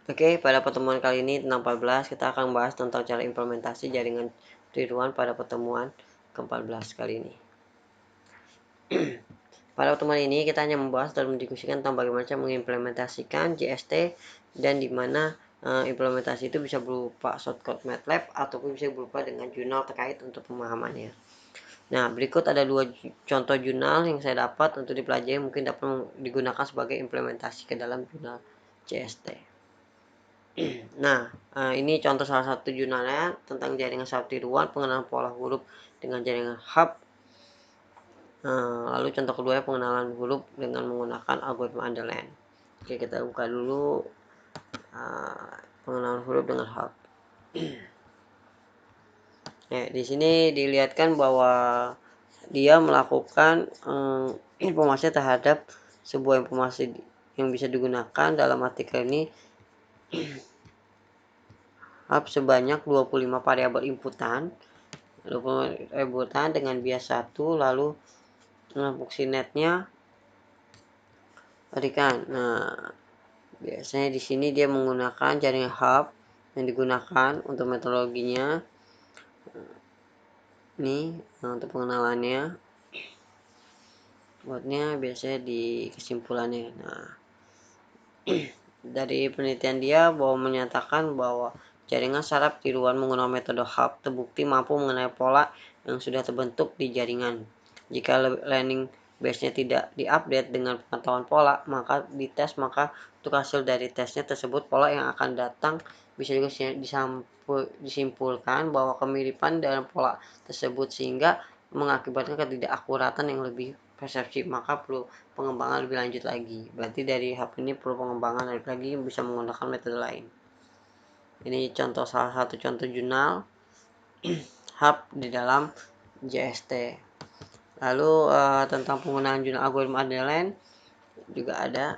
Oke, pada pertemuan kali ini tentang 14, kita akan bahas tentang cara implementasi jaringan tiruan pada pertemuan ke-14 kali ini. Pada pertemuan ini kita hanya membahas dan mendiskusikan tentang bagaimana cara mengimplementasikan JST dan di mana implementasi itu bisa berupa shortcut MATLAB ataupun bisa berupa dengan jurnal terkait untuk pemahamannya. Nah, berikut ada 2 contoh jurnal yang saya dapat untuk dipelajari, mungkin dapat digunakan sebagai implementasi ke dalam jurnal JST. Nah, ini contoh salah satu jurnalnya tentang jaringan saraf tiruan, pengenalan pola huruf dengan jaringan hub. Lalu contoh kedua pengenalan huruf dengan menggunakan algoritma underline. Oke, kita buka dulu pengenalan huruf dengan hub. Di sini dilihatkan bahwa dia melakukan informasi terhadap sebuah informasi yang bisa digunakan dalam artikel ini. Hub sebanyak 25 variabel inputan dengan bias 1, lalu fungsi netnya berikan. Nah, biasanya di sini dia menggunakan jaringan hub yang digunakan untuk metodologinya. Ini untuk pengenalannya, buatnya biasanya di kesimpulannya. Nah, dari penelitian dia bahwa menyatakan bahwa jaringan saraf tiruan menggunakan metode hub terbukti mampu mengenai pola yang sudah terbentuk di jaringan. Jika learning base-nya tidak diupdate dengan pengetahuan pola, maka dites, maka untuk hasil dari tesnya tersebut pola yang akan datang bisa juga disimpulkan bahwa kemiripan dalam pola tersebut sehingga mengakibatkan ketidakakuratan yang lebih persepsi, maka perlu pengembangan lebih lanjut lagi. Berarti dari hub ini perlu pengembangan lagi bisa menggunakan metode lain. Ini salah satu contoh jurnal hub di dalam JST. Lalu tentang penggunaan jurnal algoritma underline juga ada.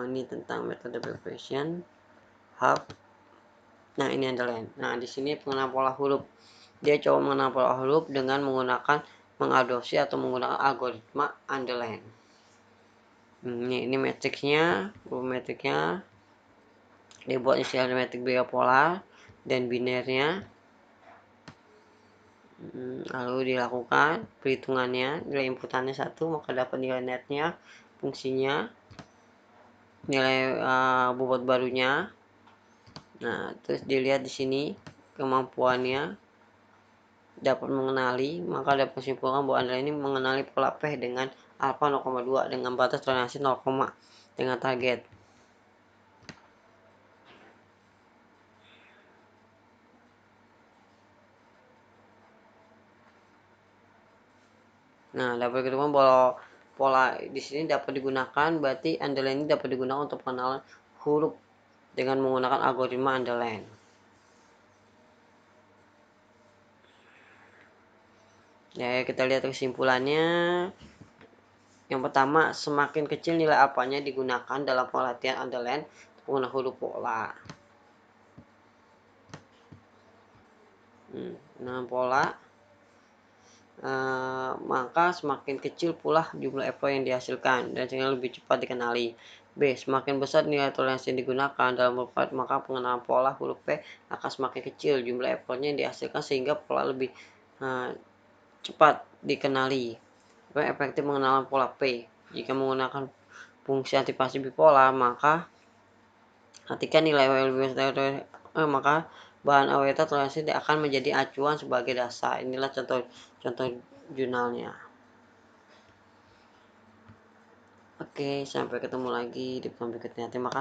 Ini tentang metode preparation hub. Nah, ini underline. Nah, di sini pengenalan pola huruf. Dia coba mengenal pola huruf dengan mengadopsi atau menggunakan algoritma underline. Ini matriksnya, dia buat istilah metrik bipolar dan binernya. Lalu dilakukan perhitungannya, nilai inputannya 1, maka dapat nilai netnya, fungsinya, nilai bobot barunya. Nah, terus dilihat di sini kemampuannya dapat mengenali, maka dapat simpulkan bahwa Anda ini mengenali pola P dengan alfa 0,2 dengan batas toleransi 0, dengan target. Nah, dapat diketahui bahwa pola di sini dapat digunakan, berarti underline ini dapat digunakan untuk pengenalan huruf dengan menggunakan algoritma underline. Ya, kita lihat kesimpulannya. Yang pertama, semakin kecil nilai apanya digunakan dalam pelatihan underline pengguna huruf pola. Nah, pola maka semakin kecil pula jumlah apple yang dihasilkan dan sehingga lebih cepat dikenali. B. Semakin besar nilai toleransi yang digunakan dalam beberapa, maka pengenalan pola huruf P akan semakin kecil jumlah apple-nya yang dihasilkan sehingga pola lebih cepat dikenali. Efektif pengenalan pola P. Jika menggunakan fungsi antisipasi bipolar, maka ketika nilai lebih besar, maka bahan aweta toleransi akan menjadi acuan sebagai dasar. Inilah contoh jurnalnya. Oke, sampai ketemu lagi di pertemuan berikutnya. Terima kasih.